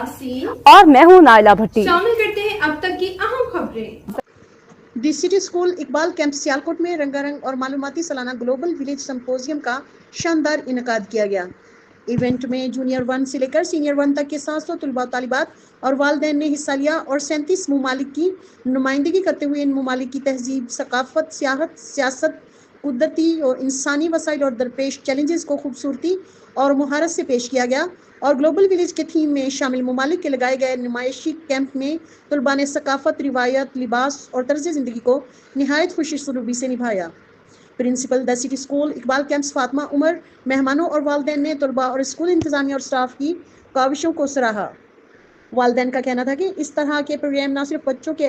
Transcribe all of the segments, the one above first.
यासीन और मैं हूँ नाइला भट्टी। शामिल करते हैं अब तक की अहम खबरें। The city school Iqbal camp Sialkot में रंगारंग और मालूमाती सालाना ग्लोबल विलेज सिंपोजियम का शानदार इनकाद किया गया। इवेंट में जूनियर 1 से लेकर सीनियर 1 तक के 700 तलबा तालिबात और वालिदैन ने हिस्सा लिया और 37 ममालिक की नुमाइंदगी करते हुए इन ममालिक की तहजीब, सकाफत, सियासत, कुदरती और इंसानी वसाइल और दरपेश चैलेंजेस को खूबसूरती और मुहारत से पेश किया गया। और ग्लोबल विलेज के थीम में शामिल ममालिक के लगाए गए नुमाइशी कैंप में तलबा ने सकाफत, रिवायत, लिबास और तर्ज ज़िंदगी को निहायत खुशी सलूबी से निभाया। Principal the city school Iqbal campus Fatima Umar, मेहमानों और वालिदैन ने तलबा और स्कूल इंतजामिया और स्टाफ की काविशों को सराहा। वालिदैन का कहना था कि इस तरह के प्रोग्राम न सिर्फ बच्चों के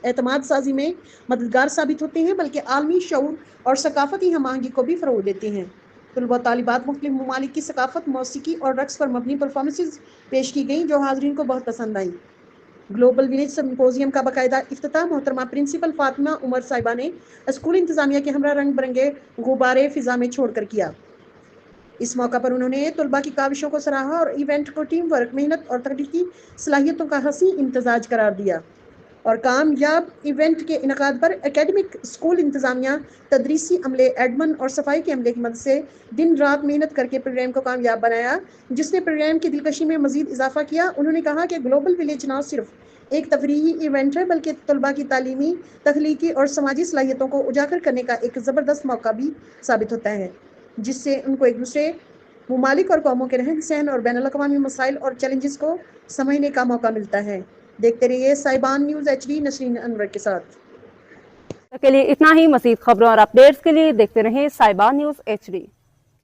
एतमाद साजी में मददगार साबित होते हैं बल्कि आलमी शऊर और सकाफती हम आहंगी को भी फ़रोग़ देते हैं। तलबा तालिबात मुख्तलिफ ममालिक की सकाफत, मौसीकी और रक्स पर मबनी परफॉर्मेंसेज पेश की गई जो हाज़रीन को बहुत पसंद आई। ग्लोबल विलेज सिंपोजियम का बाकायदा इफ्तिताह मोहतरमा प्रिंसिपल फातिमा उमर साहिबा ने स्कूल इंतजामिया के हमरा रंग बिरंगे गुब्बारे फिजा में छोड़कर किया। इस मौका पर उन्होंने तलबा की काविशों को सराहा और इवेंट को टीम वर्क, मेहनत और तकनीकी सलाहियतों का हसी इम्तजाज करार दिया। और कामयाब इवेंट के इनकाद पर एकेडमिक, स्कूल इंतजामिया, तदरीसी अमले, एडमन और सफाई के अमले की मदद से दिन रात मेहनत करके प्रोग्राम को कामयाब बनाया, जिसने प्रोग्राम की दिलकशी में मजीद इजाफा किया। उन्होंने कहा कि ग्लोबल विलेज न सिर्फ एक तफरीही इवेंट है बल्कि तलबा की तालीमी, तख्लीकी और समाजी सलाहियतों को उजागर करने का एक ज़बरदस्त मौका भी साबित होता है, जिससे उनको एक दूसरे ममालिक और कौमों के रहन सहन और बैनुल अक़वामी मसाइल और चैलेंजेस को समझने का मौका मिलता है। देखते रहिए साहिबान न्यूज़ HD नसरीन अनवर के साथ। के लिए इतना ही। मज़ीद खबरों और अपडेट्स के लिए देखते रहें साहिबान न्यूज़ HD।